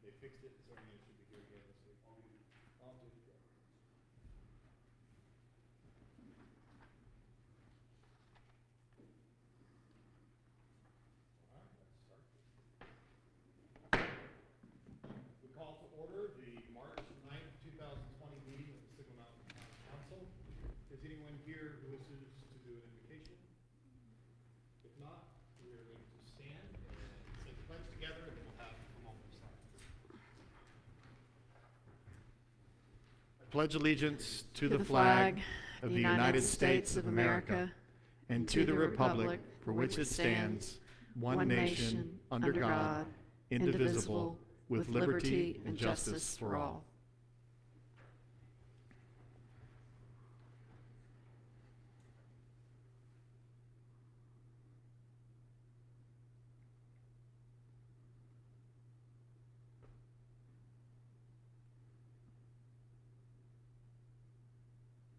They fixed it, so it should be here again this week. All good to go. All right, let's start this. We call to order the March 9th, 2020 meeting of the Signal Mountain Town Council. Is anyone here who wishes to do an invocation? If not, we are going to stand and say the pledge together, and then we'll have a moment of silence. I pledge allegiance to the flag of the United States of America and to the republic for which it stands, one nation, under God, indivisible, with liberty and justice for all.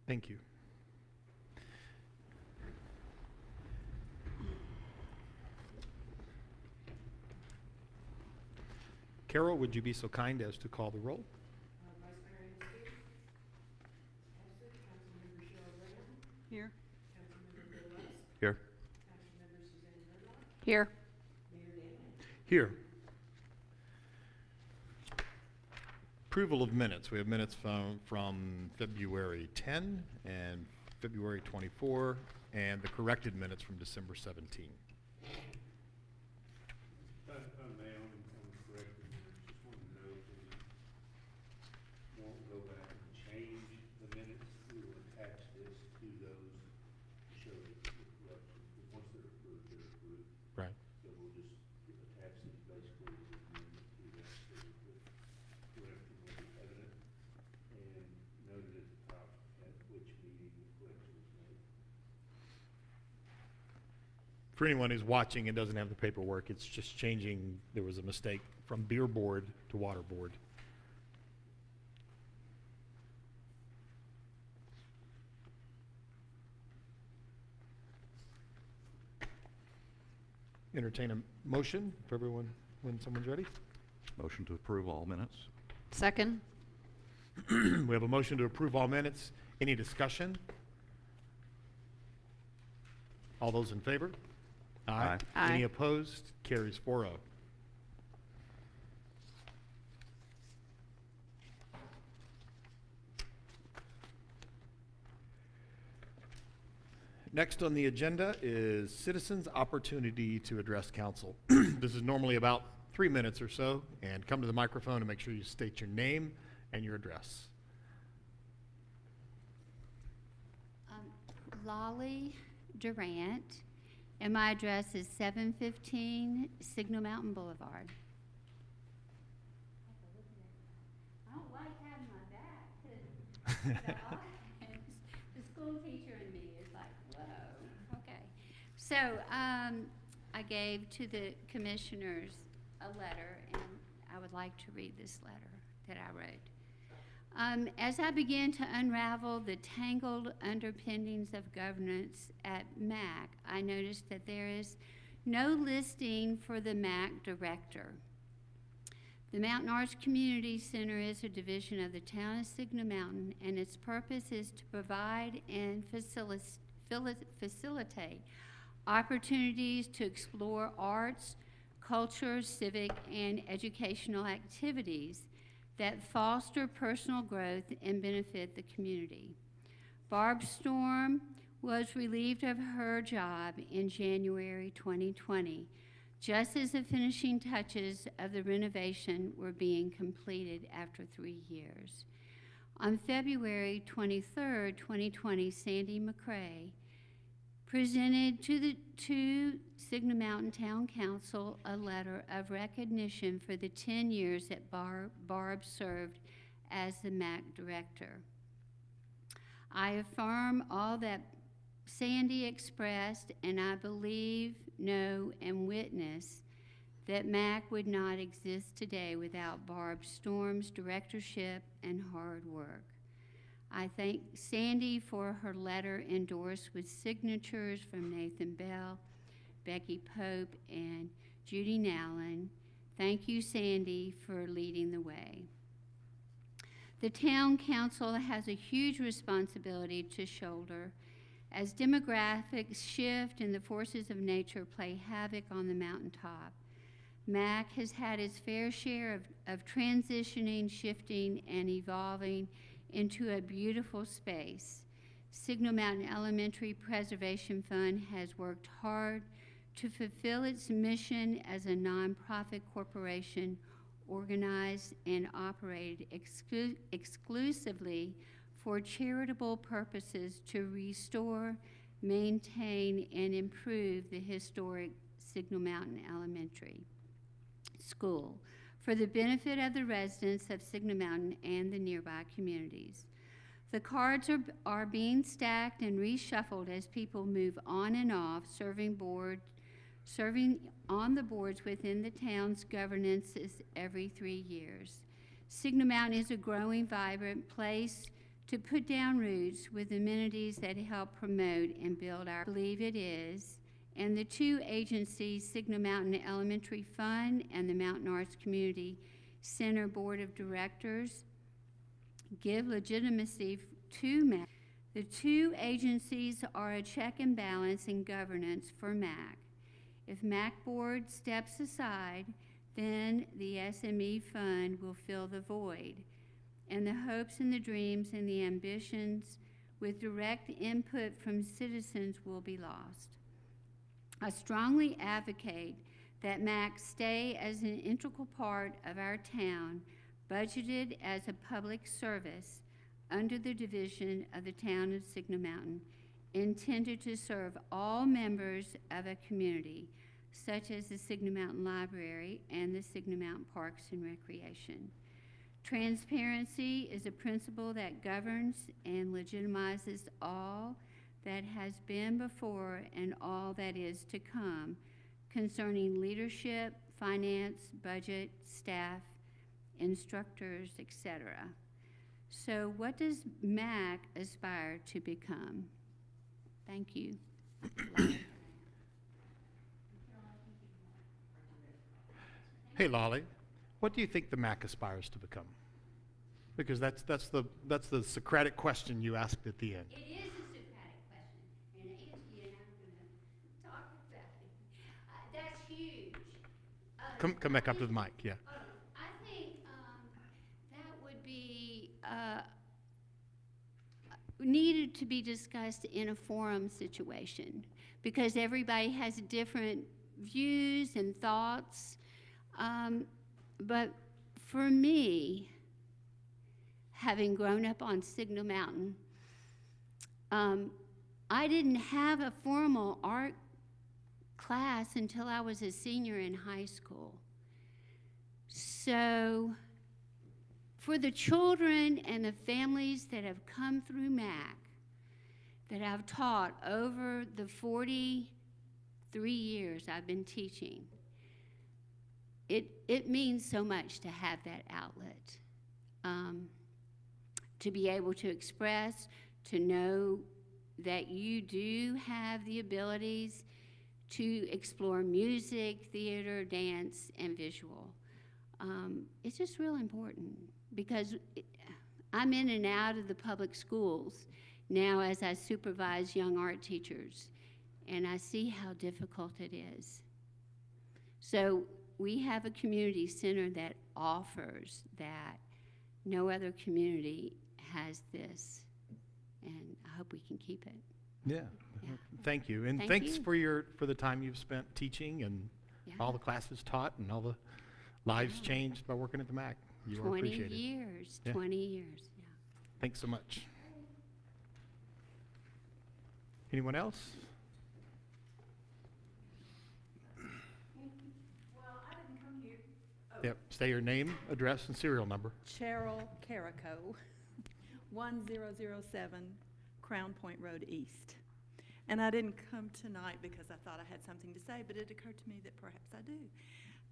Thank you. Carol, would you be so kind as to call the roll? Vice Mayor Steve. Absent. Councilmember Cheryl Brown. Here. Councilmember Bill West. Here. Councilmember Suzanne Murdock. Here. Mayor Dan. Here. Approval of minutes. We have minutes from February 10 and February 24, and the corrected minutes from December 17. Mayor, on the corrected minutes, just want to note that we won't go back and change the minutes. We will attach this to those to show the corrections. Once they're approved, they're approved. Right. So we'll just attach these basically as an amendment to that, so that the correction will be evident and noted at the top at which meeting the correction was made. For anyone who's watching and doesn't have the paperwork, it's just changing. There was a mistake from beer board to water board. Entertain a motion for everyone when someone's ready. Motion to approve all minutes. Second. We have a motion to approve all minutes. Any discussion? All those in favor? Aye. Aye. Any opposed? Carries 4-0. Next on the agenda is citizens' opportunity to address council. This is normally about 3 minutes or so, and come to the microphone and make sure you state your name and your address. Lolly Durant, and my address is 715 Signal Mountain Boulevard. I don't like having my back to the audience. The school teacher in me is like, whoa, okay. So I gave to the commissioners a letter, and I would like to read this letter that I wrote. As I began to unravel the tangled underpinnings of governance at MAC, I noticed that there is no listing for the MAC director. The Mountain Arts Community Center is a division of the town of Signal Mountain, and its purpose is to provide and facilitate opportunities to explore arts, culture, civic, and educational activities that foster personal growth and benefit the community. Barb Storm was relieved of her job in January 2020, just as the finishing touches of the renovation were being completed after 3 years. On February 23, 2020, Sandy McCrae presented to Signal Mountain Town Council a letter of recognition for the 10 years that Barb served as the MAC director. I affirm all that Sandy expressed, and I believe, know, and witness that MAC would not exist today without Barb Storm's directorship and hard work. I thank Sandy for her letter endorsed with signatures from Nathan Bell, Becky Pope, and Judy Nowlin, Thank you, Sandy, for leading the way. The town council has a huge responsibility to shoulder as demographics shift and the forces of nature play havoc on the mountaintop. MAC has had its fair share of transitioning, shifting, and evolving into a beautiful space. Signal Mountain Elementary Preservation Fund has worked hard to fulfill its mission as a nonprofit corporation organized and operated exclusively for charitable purposes to restore, maintain, and improve the historic Signal Mountain Elementary School for the benefit of the residents of Signal Mountain and the nearby communities. The cards are being stacked and reshuffled as people move on and off, serving on the boards within the town's governances every 3 years. Signal Mountain is a growing, vibrant place to put down roots with amenities that help promote and build our, I believe it is, and the two agencies, Signal Mountain Elementary Fund and the Mountain Arts Community Center Board of Directors, give legitimacy to MAC. The two agencies are a check and balance in governance for MAC. If MAC board steps aside, then the SME fund will fill the void, and the hopes and the dreams and the ambitions with direct input from citizens will be lost. I strongly advocate that MAC stay as an integral part of our town, budgeted as a public service under the division of the town of Signal Mountain, intended to serve all members of a community, such as the Signal Mountain Library and the Signal Mountain Parks and Recreation. Transparency is a principle that governs and legitimizes all that has been before and all that is to come concerning leadership, finance, budget, staff, instructors, etc. So what does MAC aspire to become? Thank you. Hey, Lolly, what do you think the MAC aspires to become? Because that's the Socratic question you asked at the end. It is a Socratic question, and Angie and I'm going to talk about it. That's huge. Come back up to the mic, yeah. I think that would be needed to be discussed in a forum situation because everybody has different views and thoughts. But for me, having grown up on Signal Mountain, I didn't have a formal art class until I was a senior in high school. So for the children and the families that have come through MAC, that I've taught over the 43 years I've been teaching, it means so much to have that outlet, to be able to express, to know that you do have the abilities to explore music, theater, dance, and visual. It's just real important because I'm in and out of the public schools now as I supervise young art teachers, and I see how difficult it is. So we have a community center that offers that. No other community has this, and I hope we can keep it. Yeah. Yeah. Thank you, and Thank thanks you. for the time you've spent teaching and Yeah. all the classes taught and all the lives Yeah. changed by working at the MAC. You are 20 appreciated. years, Yeah. 20 years, yeah. Thanks so much. Anyone else? Well, I didn't come here. Yep. Say your name, address, and serial number. Cheryl Carico, 1007 Crown Point Road East. And I didn't come tonight because I thought I had something to say, but it occurred to me that perhaps I do.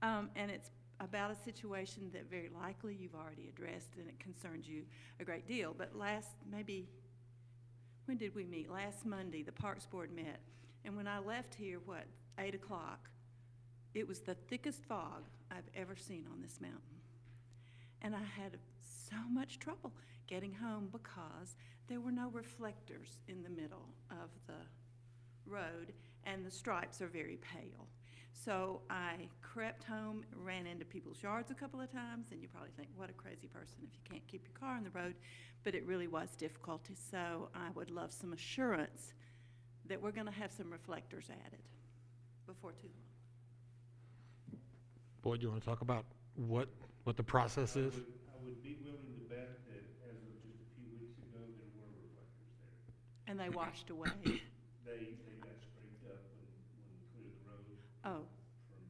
And it's about a situation that very likely you've already addressed and it concerns you a great deal. But when did we meet? Last Monday, the Parks Board met. And when I left here, 8 o'clock, It was the thickest fog I've ever seen on this mountain. And I had so much trouble getting home because there were no reflectors in the middle of the road, and the stripes are very pale. So I crept home, ran into people's yards a couple of times, and you probably think, what a crazy person if you can't keep your car on the road, but it really was difficulty. So I would love some assurance that we're gonna have some reflectors added before too long. Boyd, you want to talk about what the process is? I would be willing to bet that as of just a few weeks ago, there were reflectors there. And they washed away. They got scraped up when we cleared the road Oh, from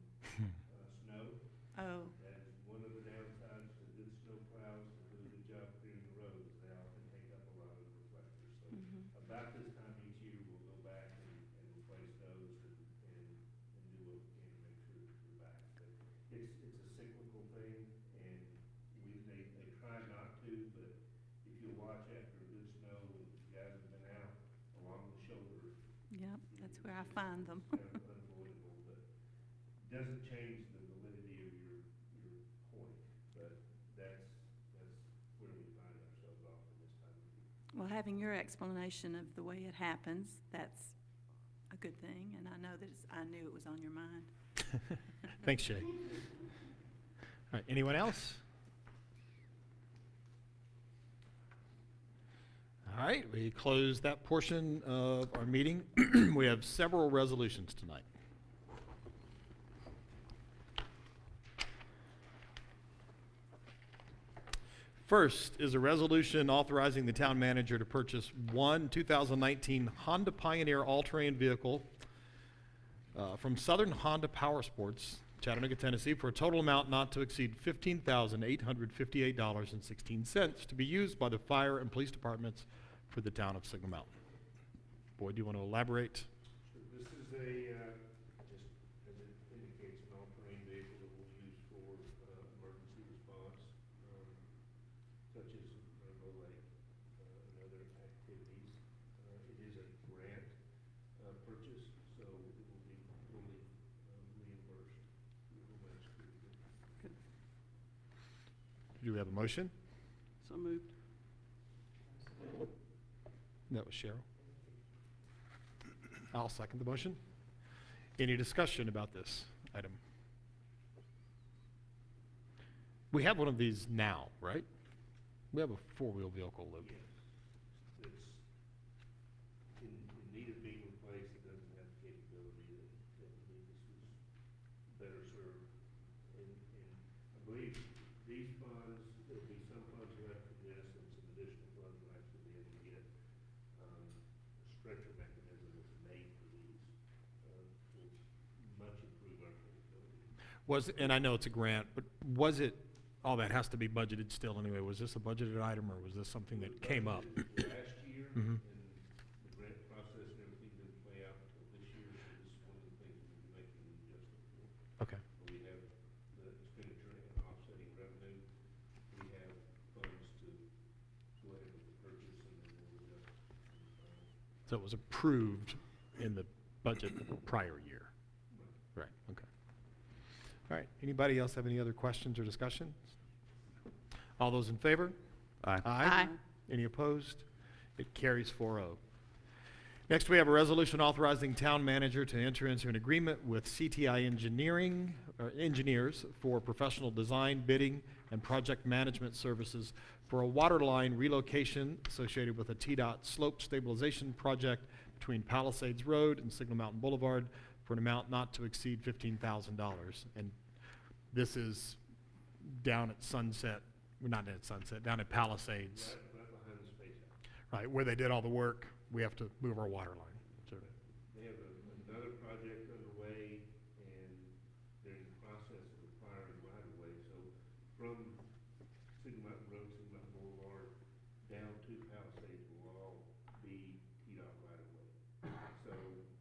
snow. oh, That is one of the downsides to good snow plows that do a good job clearing the roads. They often take up a lot of the reflectors. So mhm. about this time each year, we'll go back and replace those and do what we can to make sure that they're back. But it's a cyclical thing, and they try not to, but if you watch after a good snow, and if you guys have been out along the shoulder, Yep, that's where I find them. it's kind of unavoidable, but doesn't change the validity of your point, but that's where we find ourselves often this time of year. Well, having your explanation of the way it happens, that's a good thing, and I know that I knew it was on your mind. Thanks, Jay. All right, anyone else? All right, we close that portion of our meeting. We have several resolutions tonight. First is a resolution authorizing the town manager to purchase one 2019 Honda Pioneer all-terrain vehicle from Southern Honda Power Sports, Chattanooga, Tennessee, for a total amount not to exceed $15,858.16 to be used by the fire and police departments for the town of Signal Mountain. Boyd, do you want to elaborate? So this is just as it indicates, an all-terrain vehicle that we'll use for emergency response, such as Rainbow Lake and other activities. It is a grant purchase, so it will be fully reimbursed through Homeland Security. Do we have a motion? So moved. That was Cheryl. I'll second the motion. Any discussion about this item? We have one of these now, right? We have a four-wheel vehicle, Luke. Yes, it's in need of being replaced. It doesn't have the capability that this was better served. And I believe these funds, there'll be some funds left for this and some additional funds will actually be able to get a stretcher mechanism that's made for these, will much improve our capability. And I know it's a grant, but was it, all that has to be budgeted still anyway. Was this a budgeted item, or was this something that came up? Last year, Mhm. and the grant process and everything didn't play out until this year, so this is one of the things we'll be making an adjustment for. Okay. We have the expenditure and offsetting revenue. We have funds to go ahead with the purchase, and then we'll adjust. So it was approved in the budget prior year? Right, okay. All right, anybody else have any other questions or discussions? All those in favor? Aye. Aye. Any opposed? It carries 4-0. Next, we have a resolution authorizing town manager to enter into an agreement with CTI Engineers for professional design, bidding, and project management services for a water line relocation associated with a TDOT slope stabilization project between Palisades Road and Signal Mountain Boulevard for an amount not to exceed $15,000. And this is down at Sunset, well, not at Sunset, down at Palisades, Right behind the Space House. right, where they did all the work. We have to move our water line. So, They have another project underway, and they're in the process of acquiring right-of-way. So from Signal Mountain Road, Signal Mountain Boulevard, down to Palisades will all be TDOT right-of-way. So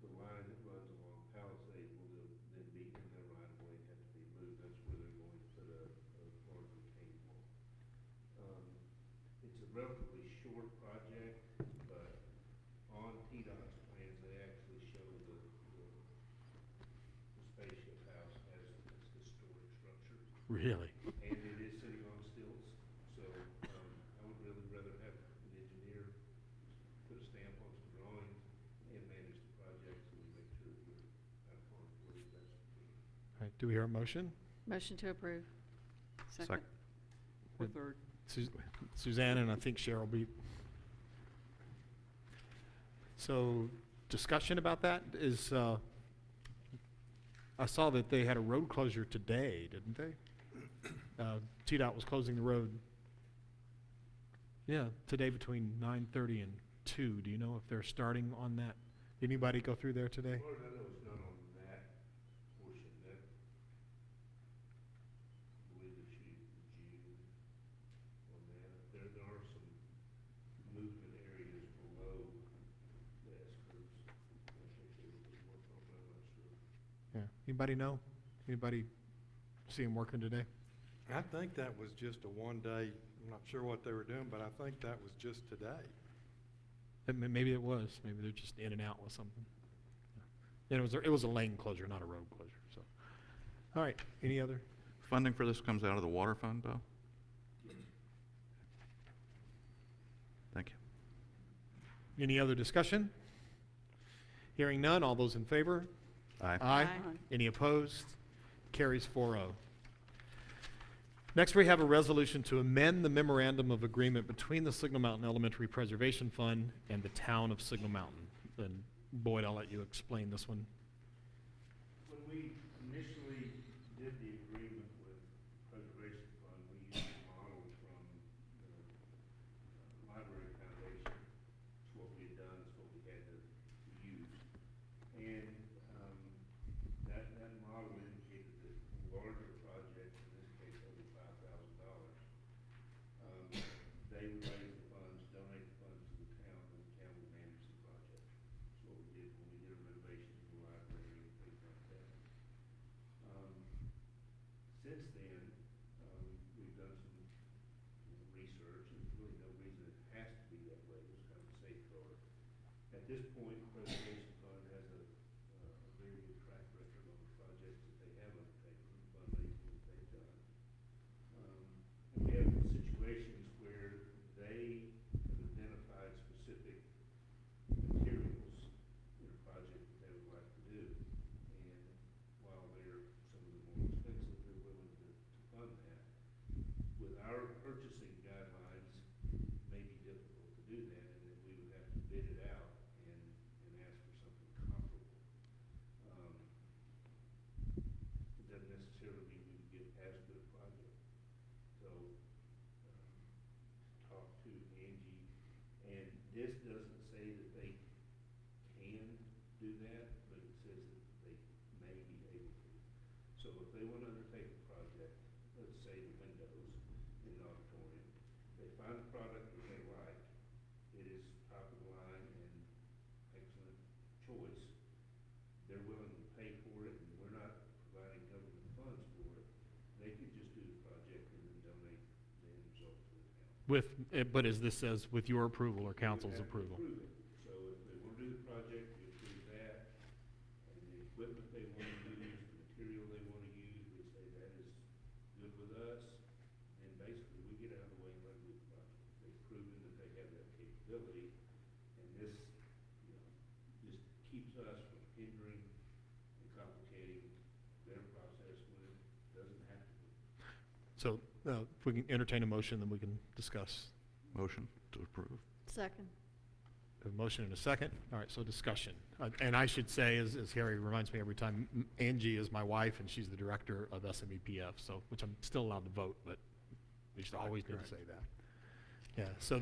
the line that runs along Palisades will then be in their right-of-way and have to be moved. That's where they're going to put a large retaining wall. It's a relatively short project, but on TDOT's plans, they actually show the spaceship house as Really? And it is sitting on stilts, so, I would really rather have an engineer put a stamp on some drawings and manage the project, so we make sure that we're out of harm's way as best we can. All right, do we hear a motion? Motion to approve. Second. Or third. Suzanne and I think Cheryl beat. So, discussion about that is, I saw that they had a road closure today, didn't they? TDOT was closing the road, yeah, today between 9:30 and 2. Do you know if they're starting on that? Did anybody go through there today? As far as I know, it's not on that portion, that, I believe it's June on that. There are some movement areas below the S-curves. I think they were doing work on, but I'm not sure. Yeah, anybody know? Anybody see them working today? I think that was just a one-day, I'm not sure what they were doing, but I think that was just today. Maybe it was, maybe they're just in and out with something. And it was a lane closure, not a road closure, so. All right, any other? Funding for this comes out of the water fund, Bo? Thank you. Any other discussion? Hearing none, all those in favor? Aye. Aye. Any opposed? Carries 4-0. Next, we have a resolution to amend the memorandum of agreement between the Signal Mountain Elementary Preservation Fund and the town of Signal Mountain. And Boyd, I'll let you explain this one. When we initially did the agreement with Preservation Fund, we used a model from the Library Foundation. It's what we had done, it's what we had to use. And that model indicated that larger projects, in this case over $5,000, they would raise the funds, donate the funds to the town, and the town would manage the project. That's what we did when we did a renovation of the library and things like that. Since then, we've done some research, and there's really no reason it has to be that way. It was kind of a safeguard. At this point, Preservation Fund has a very good track record on the projects that they have undertaken, the fundraising that they've done. And we have situations where they have identified specific materials in a project that they would like to do. And while they're some of the more expensive, they're willing to fund that. With our purchasing guidelines, it may be difficult to do that, and then we would have to bid it out and ask for something comparable. It doesn't necessarily mean we would get as good a project. So, talk to Angie, and this doesn't say that they can do that, but it says that they may be able to. So if they want to undertake a project, let's say the windows in the auditorium, they find a product that they like, it is top of the line and excellent choice, they're willing to pay for it, and we're not providing government funds for it, they could just do the project and then donate the end result to the town. But as this says, with your approval or council's We would have to approval. approve it. So if they want to do the project, we approve that, and the equipment they want to use, the material they want to use, we say that is good with us, and basically we get out of the way and let them do the project. They've proven that they have that capability, and this, just keeps us from hindering and complicating their process when it doesn't have to be. So if we can entertain a motion, then we can discuss. Motion to approve. Second. A motion and a second. All right, so discussion. And I should say, as Harry reminds me every time, Angie is my wife, and she's the director of SMEPF, so, which I'm still allowed to vote, but we should always need to say that. Yeah, so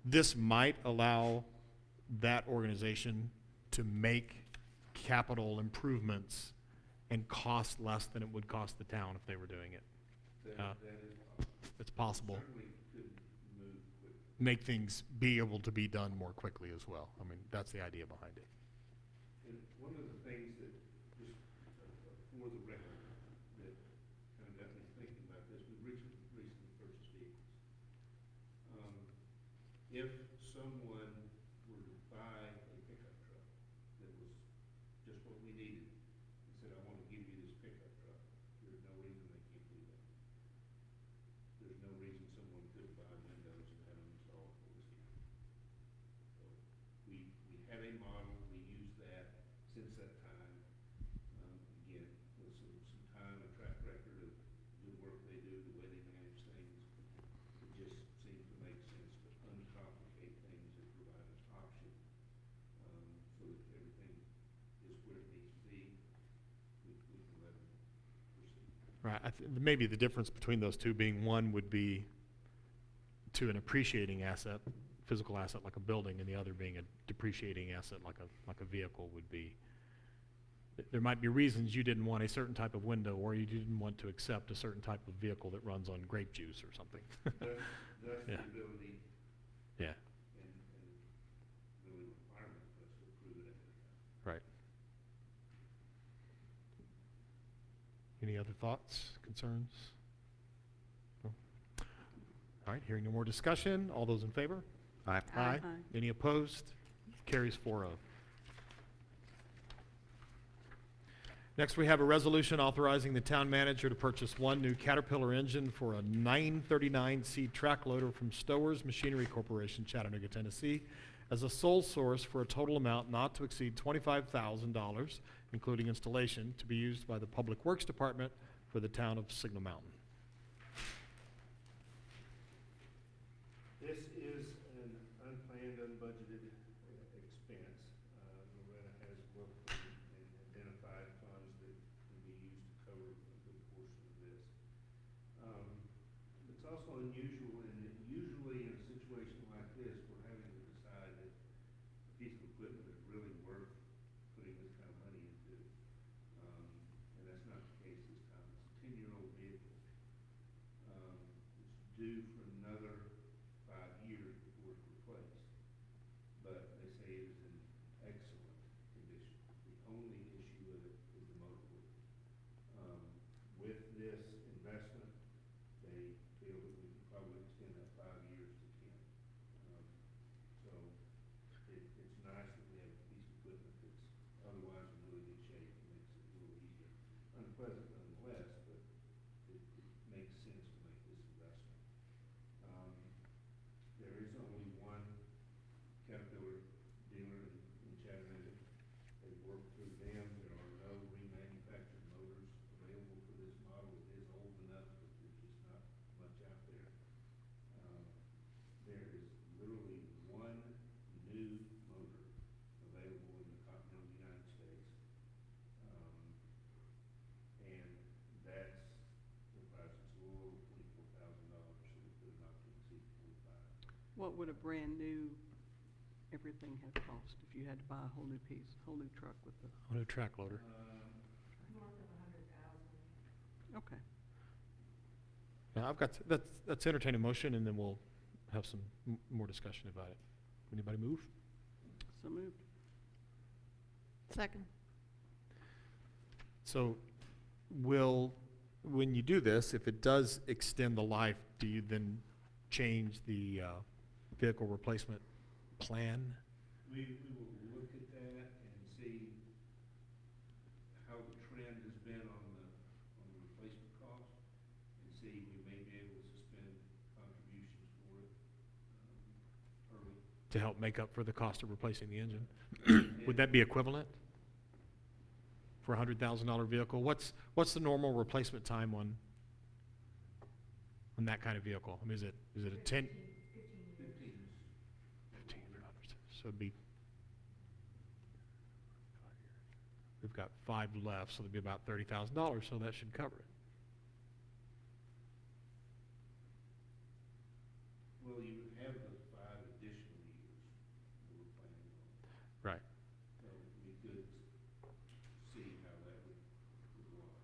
this might allow that organization to make capital improvements and cost less than it would cost the town if they were doing it. That is possible. It's possible. Certainly could move quickly. Make things be able to be done more quickly as well. I mean, that's the idea behind it. And one of the things that, just for the record, that kind of got me thinking about this, we recently purchased vehicles. If someone were to buy a pickup truck that was just what we needed, and said, I want to give you this pickup truck, there's no reason they Right, maybe the difference between those two being one would be to an appreciating asset, physical asset like a building, and the other being a depreciating asset like a vehicle would be. There might be reasons you didn't want a certain type of window, or you didn't want to accept a certain type of vehicle that runs on grape juice or something. That's the Yeah. ability Yeah, and really requirement for us to approve it at the time. right. Any other thoughts, concerns? No? All right, hearing no more discussion, all those in favor? Aye. Aye. Any opposed? Carries 4-0. Next, we have a resolution authorizing the town manager to purchase one new Caterpillar engine for a 939C track loader from Stowers Machinery Corporation, Chattanooga, Tennessee, as a sole source for a total amount not to exceed $25,000, including installation, to be used by the Public Works Department for the town of Signal Mountain. This is an unplanned, unbudgeted expense. Loretta has looked and identified funds that can be used to cover a good portion of this. It's also unusual in that usually in a situation like this, we're having to decide that a piece of equipment is really worth putting this kind of money into. And that's not the case this time. It's a 10-year-old vehicle. It's due for another 5 years before it's replaced. But they say it is in excellent condition. The only issue with it is the motor oil. With this investment, they feel that we can probably extend that 5 years to 10. So it's nice that we have a piece of equipment that's otherwise in really good shape. It makes it a little easier. Unpleasant nonetheless, but it makes sense to make this investment. There is only one Caterpillar dealer in Chattanooga. They've worked through them. There are no remanufactured motors available for this model. It is old enough, but there's just not much out there. There is literally one new motor available in the continental United States. And that's the price. It's a little over $24,000, so we could not to exceed 45. What would a brand new everything have cost if you had to buy a whole new piece, whole new truck with the, A new track loader. okay. Now, let's entertain a motion, and then we'll have some more discussion about it. Anybody move? So moved. Second. So when you do this, if it does extend the life, do you then change the vehicle replacement plan? We will look at that and see how the trend has been on the replacement cost, and see we may be able to suspend contributions for it early. To help make up for the cost of replacing the engine? Would that be equivalent for a $100,000 vehicle? What's the normal replacement time on that kind of vehicle? I mean, is it a 10? 15 for others. So it'd be, we've got 5 left, so it'd be about $30,000, so that should cover it. Well, you would have those 5 additional years that we're planning on. Right. So we could see how that would wash.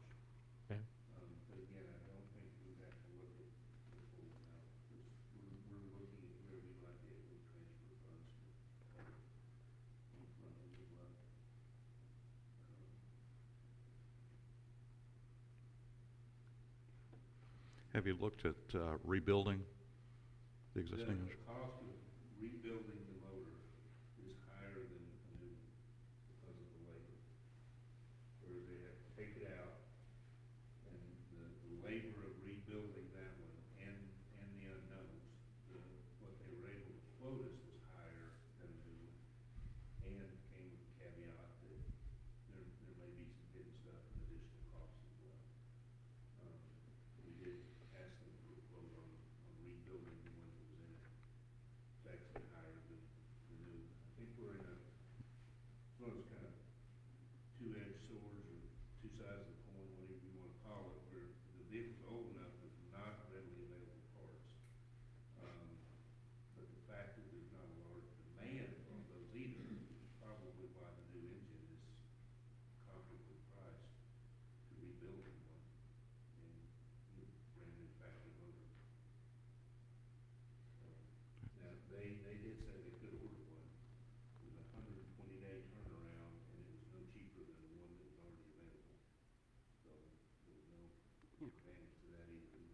Okay. But again, I don't think we'd have to look at the full amount. We're looking at where we might be able to transfer funds to cover in front of the run. Have you looked at rebuilding the existing? The cost of rebuilding the motor is higher than a new one because of the labor. Where they have to take it out, and the labor of rebuilding that one and the unknowns, what they were able to quote us was higher than a new one, and came with the caveat that there may be some hidden stuff and additional costs as well. We did ask them for a quote on rebuilding the one that was in it. It's actually higher than Yeah. advantage to that either.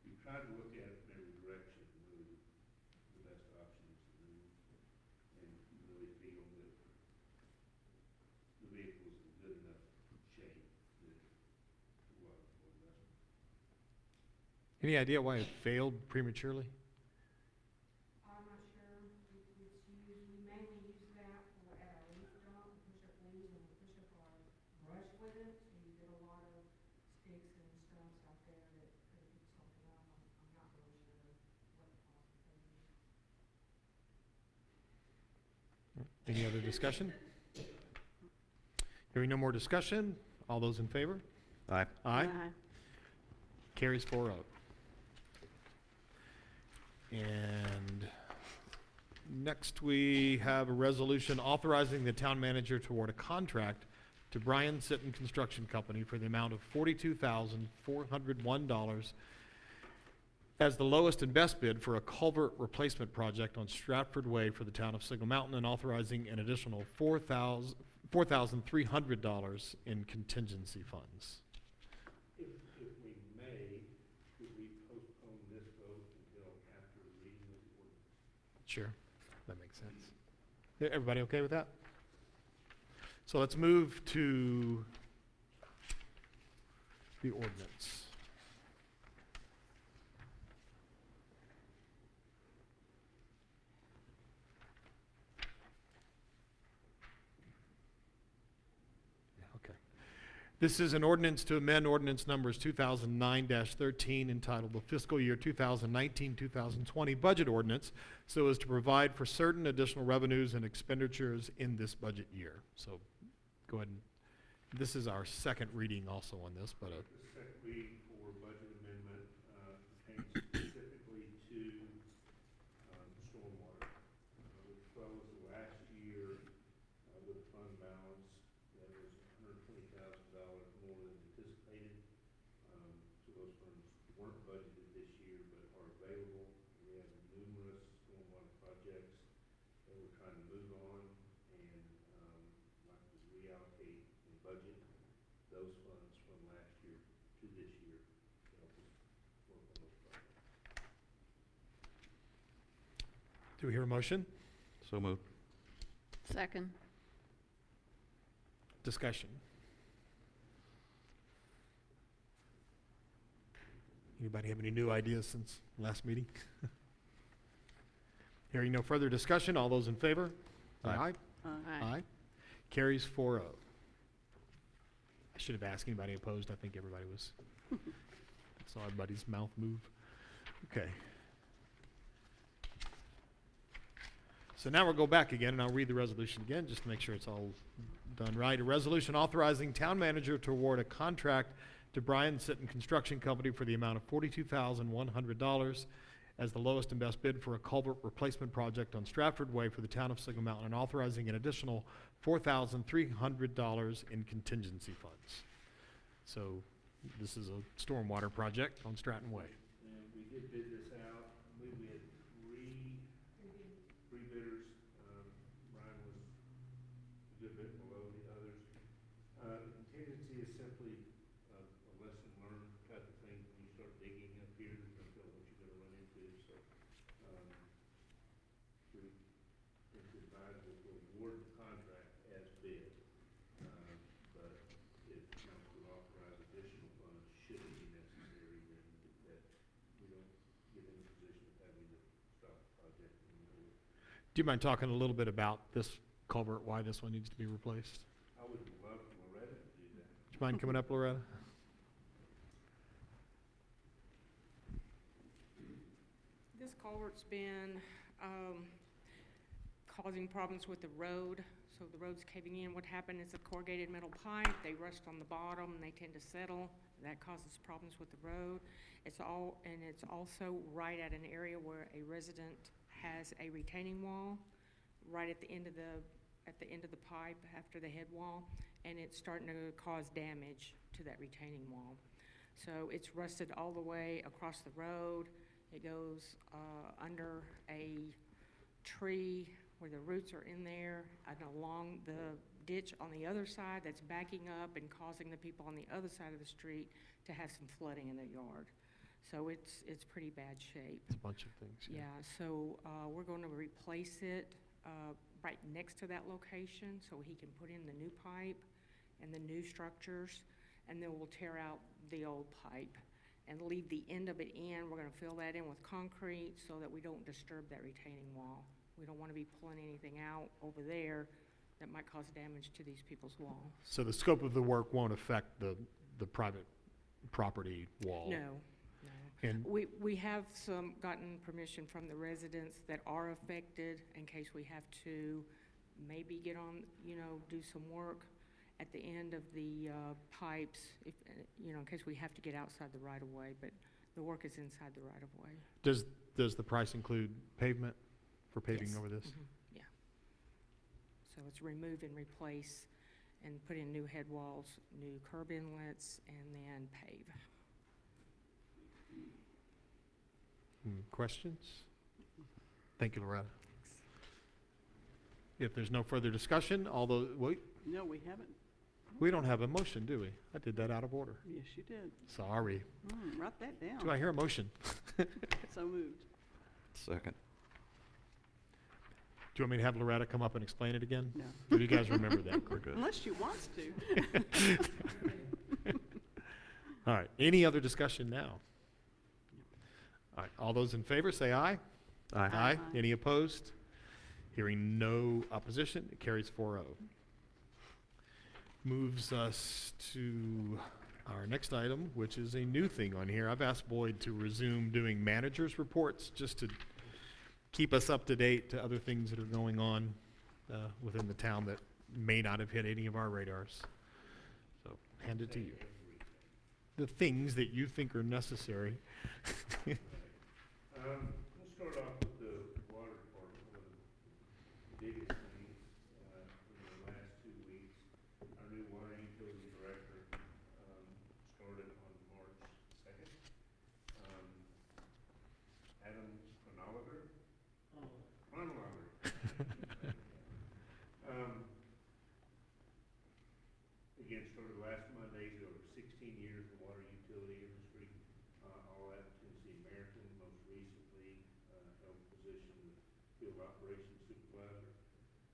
We tried to look at it from every direction, really, the best options to move, and really feel that the vehicle is in good enough shape that it was for investment. Any idea why it failed prematurely? I'm not sure, we mainly use that for at our leaf dump, push up leaves and push up our brush with it. So you get a lot of sticks and stumps out there that could have picked something up. I'm not really sure what the cause of it is. Any other discussion? Hearing no more discussion, all those in favor? Aye. Aye. Carries 4-0. And next, we have a resolution authorizing the town manager to award a contract to Brian Sitten Construction Company for the amount of $42,401 as the lowest and best bid for a culvert replacement project on Stratford Way for the town of Signal Mountain, and authorizing an additional $4,300 in contingency funds. If we may, could we postpone this vote until after the reading of the ordinance? Sure, that makes sense. Everybody okay with that? So let's move to the ordinance. Okay. This is an ordinance to amend ordinance numbers 2009-13 entitled the Fiscal Year 2019-2020 Budget Ordinance so as to provide for certain additional revenues and expenditures in this budget year. So go ahead and, this is our second reading also on this, but The second reading for budget amendment pertains specifically to stormwater, which follows the last year with a fund balance that was $120,000 more than anticipated. So those funds weren't budgeted this year but are available. We have numerous stormwater projects that we're trying to move on, and like to reallocate and budget those funds from last year to this year to help us work on those projects. do we hear a motion? So moved. Second. Discussion. Anybody have any new ideas since last meeting? Hearing no further discussion, all those in favor? Aye. Aye. Carries 4-0. I should have asked anybody opposed. I think everybody was. Saw everybody's mouth move. Okay. So now we'll go back again, and I'll read the resolution again, just to make sure it's all done right. A resolution authorizing town manager to award a contract to Brian Sitten Construction Company for the amount of $42,100 as the lowest and best bid for a culvert replacement project on Stratford Way for the town of Signal Mountain, and authorizing an additional $4,300 in contingency funds. So this is a stormwater project on Stratton Way. And we did bid this out. I believe we had three bidders. Brian was a good bit below the others. Contingency is simply a lesson learned type of thing. When you start digging up here, you don't know what you're gonna run into, so, we think it's advisable to award the contract as bid. But if council would authorize additional funds, should it be necessary, then that we don't get in a position of having to stop the project in the middle. Do you mind talking a little bit about this culvert, why this one needs to be replaced? I would love for Loretta to do that. Do you mind coming up, Loretta? This culvert's been causing problems with the road, so the road's caving in. What happened is a corrugated metal pipe, they rust on the bottom, and they tend to settle. That causes problems with the road. It's also right at an area where a resident has a retaining wall, right at the end of the pipe after the head wall, and it's starting to cause damage to that retaining wall. So it's rusted all the way across the road. It goes under a tree where the roots are in there and along ditch on the other side that's backing up and causing the people on the other side of the street to have some flooding in their yard. So it's pretty bad shape. It's a bunch of things, yeah. Yeah, so we're going to replace it right next to that location so he can put in the new pipe and the new structures, and then we'll tear out the old pipe and leave the end of it in. We're going to fill that in with concrete so that we don't disturb that retaining wall. We don't want to be pulling anything out over there that might cause damage to these people's wall. So the scope of the work won't affect the private property wall? No, no. And We have gotten permission from the residents that are affected in case we have to maybe get on, do some work at the end of the pipes, if, in case we have to get outside the right-of-way, but the work is inside the right-of-way. does the price include pavement for paving Yes. over this? Yeah. So it's remove and replace and put in new head walls, new curb inlets, and then pave. Questions? Thank you, Loretta. If there's no further discussion, No, we haven't. we don't have a motion, do we? I did that out of order. Yes, you did. Sorry. Write that down. Do I hear a motion? So moved. Second. Do you want me to have Loretta come up and explain it again? No. Or do you guys remember that? We're good. Unless she wants to. All right, any other discussion now? All right, all those in favor, say aye. Aye. Aye. Any opposed? Hearing no opposition, it carries 4-0. Moves us to our next item, which is a new thing on here. I've asked Boyd to resume doing managers' reports, just to keep us up to date to other things that are going on within the town that may not have hit any of our radars. So, hand it to you. The things that you think are necessary. Let's start off with the water department. One of the biggest things in the last 2 weeks, our new water utility director started on March 2nd. Adam Chronologer? Chronologer. Again, started last Monday. He's over 16 years in the water utility industry, all at Tennessee American, most recently held the position of field operations supervisor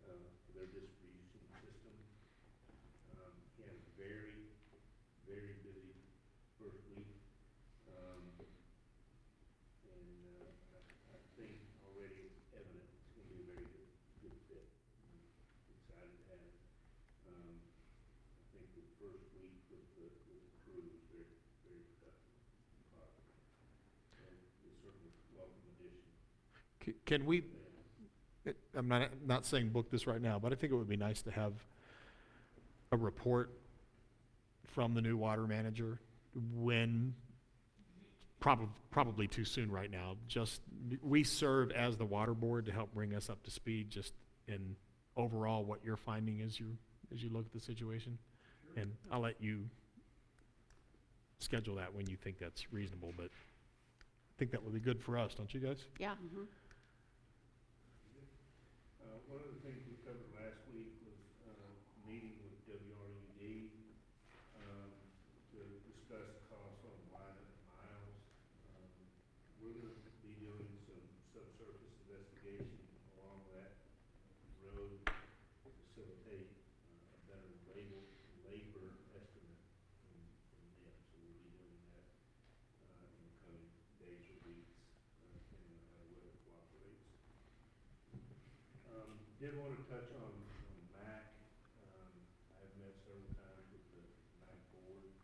for their distribution system. He had a very, very busy first week. I think already it's evident it's going to be a very good fit. I'm excited to have it. I think the first week with the crew was very, very productive and positive. So it's certainly a welcome addition. Can we, I'm not saying book this right now, but I think it would be nice to have a report from the new water manager when, probably too soon right now, just, we serve as the water board to help bring us up to speed just in overall what you're finding as you look at the situation. And I'll let you schedule that when you think that's reasonable, but I think that would be good for us, don't you guys? Yeah. One of the things we covered last week was meeting with WRUD to discuss costs on Wyden and Miles. We're going to be doing some subsurface investigation along that road to facilitate a better labor estimate from them. So we'll be doing that in the coming days or weeks, depending on how the weather cooperates. Did want to touch on MAC. I have met several times with the MAC board.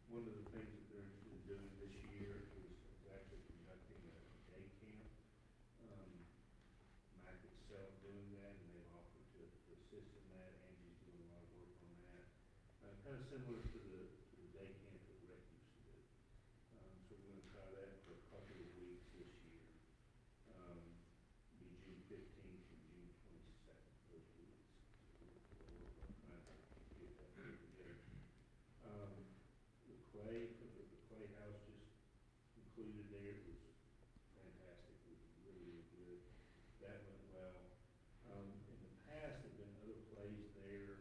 One of the things that they're interested in doing this year is actually conducting a day camp. MAC itself doing that, and they've offered to assist in that. Angie's doing a lot of work on that. Kind of similar to the day camp that Rec used to do. So we're going to try that for a couple of weeks this year. Be June 15th and June 22nd, those 2 weeks. We'll work on trying to get that put together. The clay house just concluded there. It was fantastic. It was really, really good. That went well. In the past, there have been other plays there.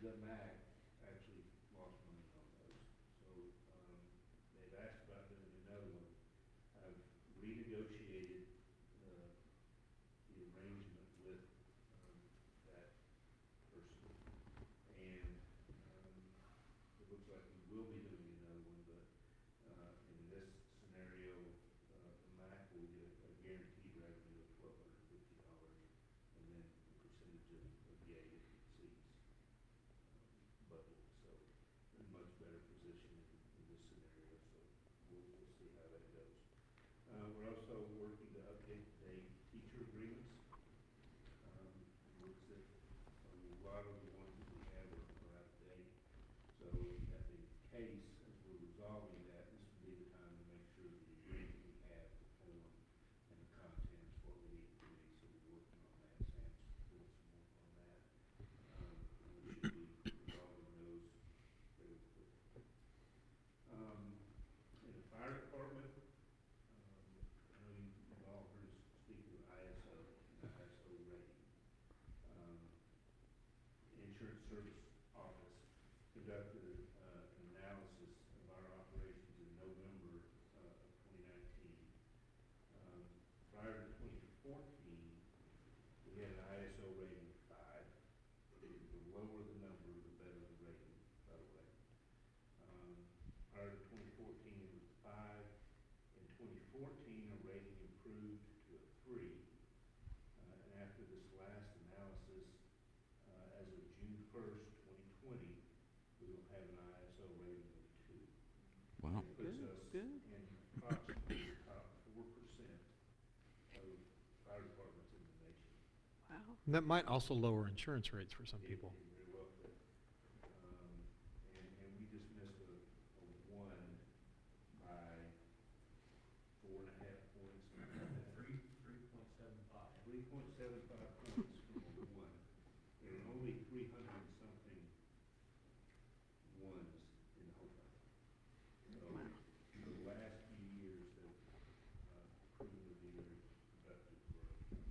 the MAC actually lost money on those. So, they've asked about doing another one. I've renegotiated, the arrangement with, that person. And, it looks like we will be doing another one, but, in this scenario, the MAC will get a guaranteed revenue of $1,250, and then a percentage of gate if it exceeds, budget. So, in a much better position in this scenario, so we'll see how that goes. We're also working to update the teacher agreements. Looks that a lot of the ones that we have are out of date. So that being the case, as we're resolving that, this would be the time to make sure that the agreement we have, the form and the content is what we need to be. So we're working on that. Sam's doing some work on that. And we should be resolving those fairly quickly. In the fire department, I know you've all heard us speak of ISO and the ISO rating. Insurance Service Office conducted an analysis of our operations in November of 2019. Prior to 2014, we had an ISO rating of 5. The lower the number, the better the rating, by the way. Prior to 2014, it was 5. In 2014, a rating improved to a 3. And after this last analysis, as of June 1st, 2020, we will have an ISO rating of 2. Wow. It puts us Good. in approximately the top 4% of fire departments in the nation. Wow. And that might also lower insurance rates for some It- people. It very well could. And we just missed a 1 by 4.5 points. 3.75. 3.75 points from a 1. There are only 300 and something ones in the whole country. So the last few years have proven to be very productive for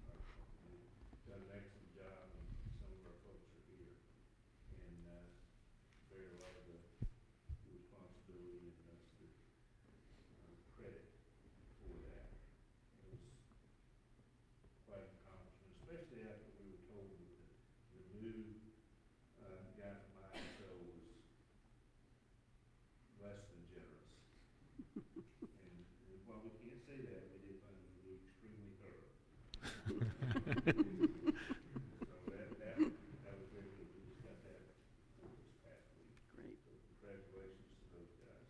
our company. We've done an excellent job, and some of our folks are here, and bear a lot of the responsibility and thus the credit for that. It was quite an accomplishment, especially after we were told that the new guy from ISO was less than generous. And while we can't say that, we did find him to be extremely thorough. So that was very good. We just got that this past week. Great. So congratulations to those guys.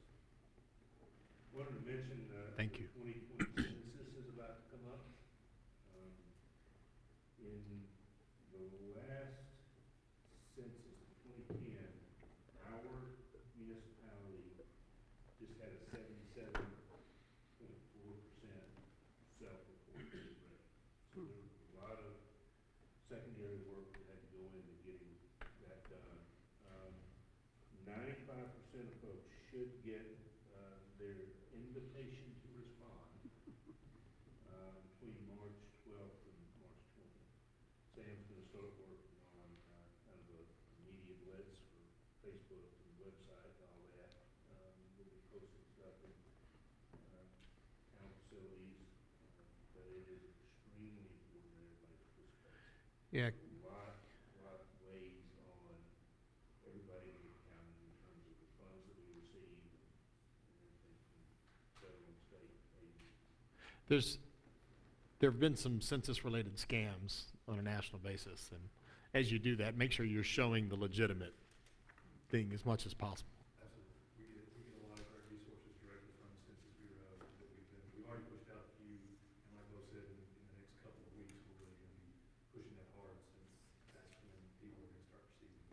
Wanted to mention, Thank the you. 2020 census is about to come up. In the last census, 2010, our municipality just had a 77.4% self-reported rate. So there was a lot of secondary work that had to go into getting that done. 95% of folks should get their invitation to respond between March 12th and March 20th. Sam's gonna start working on kind of a media blitz for Facebook and website and all that. We'll be posting stuff in town facilities, but it is extremely important that everybody participates. Yeah, A lot weighs on everybody in the county in terms of the funds that we receive and everything from federal and state agencies. there have been some census-related scams on a national basis, and as you do that, make sure you're showing the legitimate thing as much as possible. Absolutely. We get a lot of our resources directly from the Census Bureau that we've already pushed out a few, and like Bo said, in the next couple of weeks, we're really gonna be pushing that hard since that's when people are gonna start receiving it.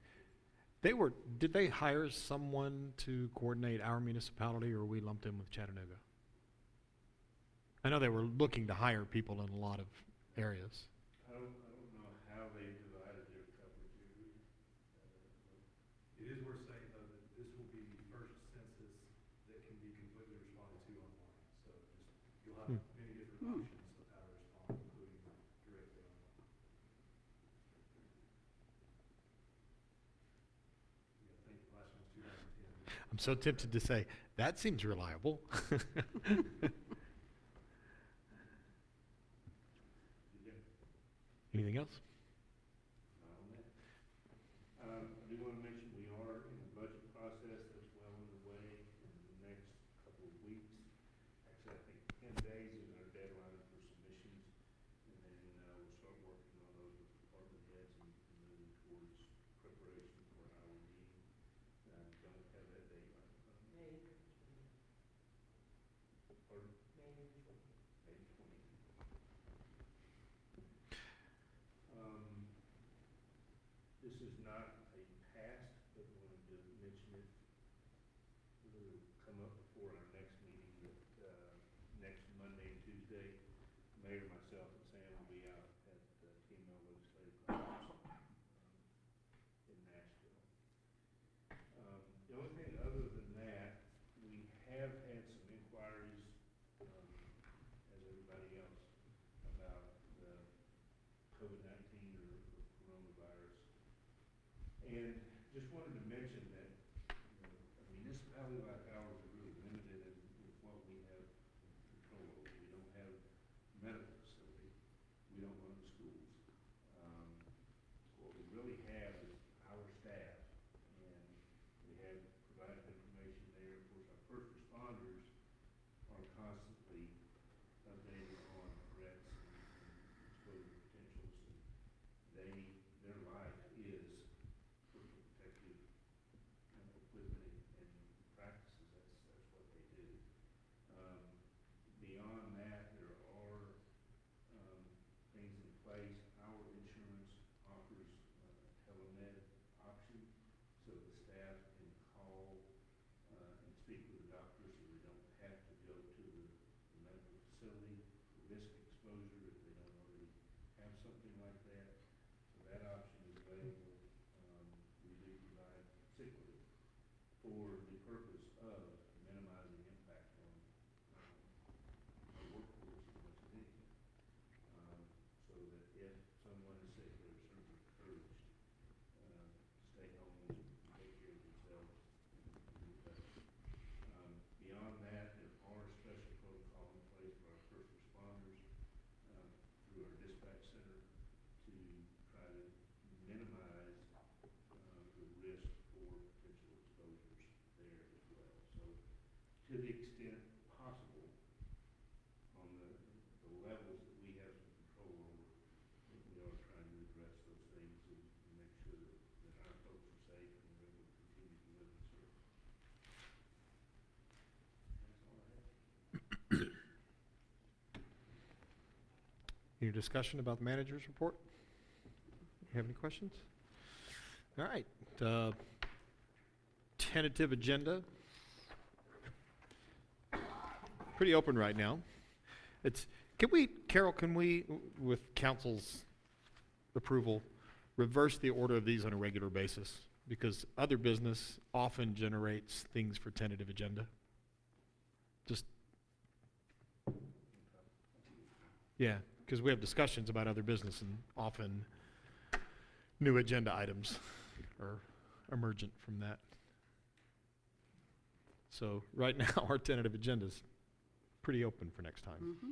Did they hire someone to coordinate our municipality, or we lumped in with Chattanooga? I know they were looking to hire people in a lot of areas. I don't know how they divided their coverage area. It is worth saying, though, that this will be the first census that can be completely responded to online. So you'll have many different options of how to respond, including directly online. I'm so tempted to say, that seems reliable. Anything else? I do want to mention we are in the budget process that's well underway in the next couple of weeks. Actually, I think 10 days is our deadline for submissions, and then we'll start working on those with department heads and moving towards preparation for our meeting. Don't have that date right in front of me. Pardon? May 20th. This is not a past, but wanted to mention it. It'll come up before our next meeting, that next Monday and Tuesday, Mayor, myself, and Sam will be out at the TML Legislative Conference in Nashville. The only thing other than that, we have had some inquiries, as everybody else, about the COVID-19 or coronavirus. And just wanted to mention that, a municipality like ours is really limited with what we have control over. We don't have a medical facility. We don't run schools. What we really have is our staff, and we have provided information there. Of course, our first responders are constantly updated on threats and exposure potentials, and their life is personal protective equipment and practices. That's what they do. Beyond that, there are things in place. Our insurance offers a telemed option, so the staff can call and speak with the doctor, so they don't have to go to the medical facility for risk exposure if they don't already have something like that. So that option is available. We do provide sick leave for the purpose of minimizing impact on our workforce as much as anything. So that if someone is sick, they're certainly encouraged to stay home and take care of themselves and do better. Beyond that, there are special protocols in place for our first responders through our dispatch center to try to minimize the risk for potential exposures there as well. So to the extent possible, on the levels that we have some control over, we are trying to address those things and make sure that our folks are safe and we're able to continue to live and serve. That's all I have. Any discussion about the manager's report? You have any questions? All right. Tentative agenda. Pretty open right now. Carol, can we, with council's approval, reverse the order of these on a regular basis? Because other business often generates things for tentative agenda. Yeah, because we have discussions about other business, and often new agenda items are emergent from that. So right now, our tentative agenda is pretty open for next time. Mm-hmm.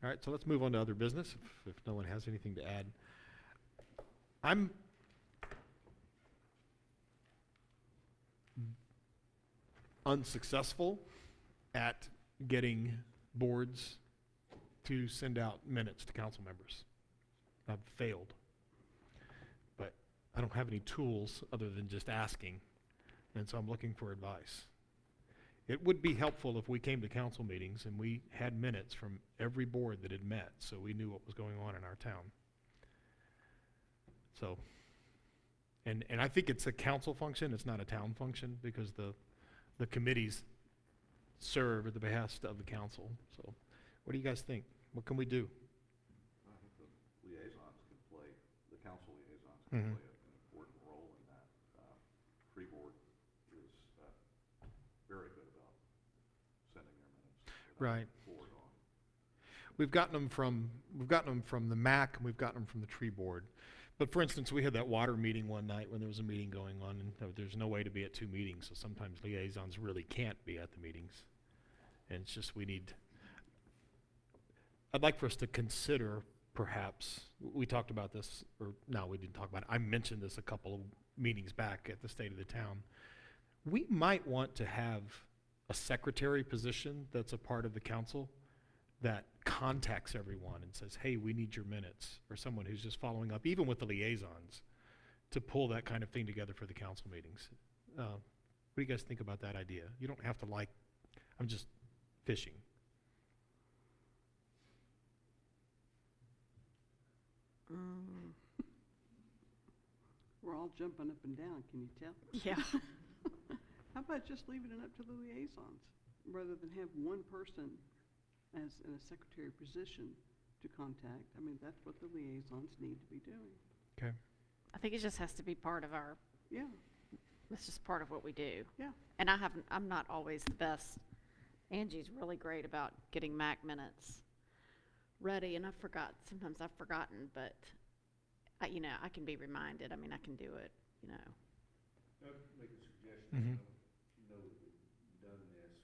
All right, so let's move on to other business, if no one has anything to add. I'm unsuccessful at getting boards to send out minutes to council members. I've failed. But I don't have any tools other than just asking, and so I'm looking for advice. It would be helpful if we came to council meetings and we had minutes from every board that had met, so we knew what was going on in our town. So, and I think it's a council function, it's not a town function, because the committees serve at the behest of the council. So, what do you guys think? What can we do? I think the liaisons can play, the council liaisons can Mhm. play an important role in that. Tree board is very good about sending their minutes. Right. Forward on. We've gotten them from the MAC, and we've gotten them from the tree board. But for instance, we had that water meeting one night when there was a meeting going on, and there's no way to be at 2 meetings, so sometimes liaisons really can't be at the meetings. And it's just, I'd like for us to consider, perhaps, we talked about this, or no, we didn't talk about it. I mentioned this a couple of meetings back at the State of the Town. We might want to have a secretary position that's a part of the council that contacts everyone and says, hey, we need your minutes, or someone who's just following up, even with the liaisons, to pull that kind of thing together for the council meetings. What do you guys think about that idea? You don't have to I'm just fishing. We're all jumping up and down, can you tell? Yeah. How about just leaving it up to the liaisons, rather than have one person as in a secretary position to contact? I mean, that's what the liaisons need to be doing. Okay. I think it just has to be part of our, Yeah, it's just part of what we do. yeah. And I'm not always the best. Angie's really great about getting MAC minutes ready, and sometimes I've forgotten, but I can be reminded. I mean, I can do it, I'll make a suggestion. Mhm. I know that we've done this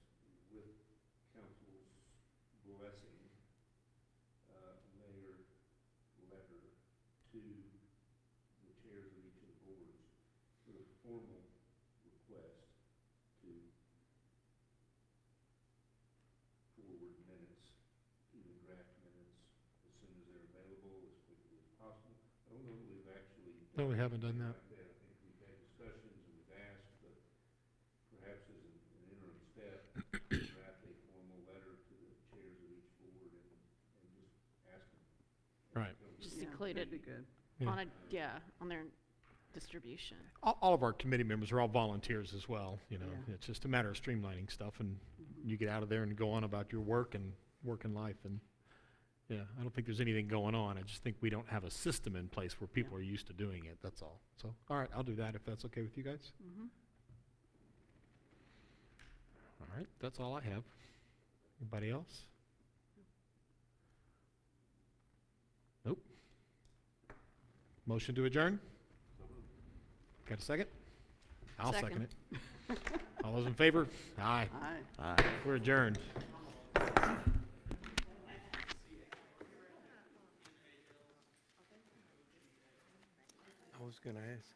with council's blessing, mayor letter to the chairs of each of the boards with a formal request to forward minutes, even draft minutes, as soon as they're available, as quickly as possible. I don't know that we've actually. No, we haven't done that. Like that. I think we've had discussions and we've asked, but perhaps as an interim step, draft a formal letter to the chairs of each board and just ask them. Right. Just Yeah, include it that'd be good. Yeah. on their distribution. All of our committee members are all volunteers as well, Yeah. It's just a matter of streamlining stuff, and you get out of there and go on about your work and life, and yeah, I don't think there's anything going on. I just think we don't have a system in place where people are used to doing it, that's all. So, all right, I'll do that if that's okay with you guys. Mm-hmm. All right, that's all I have. Anybody else? Nope. Motion to adjourn? Got a second? I'll second it. All those in favor? Aye. Aye. We're adjourned. I was gonna ask.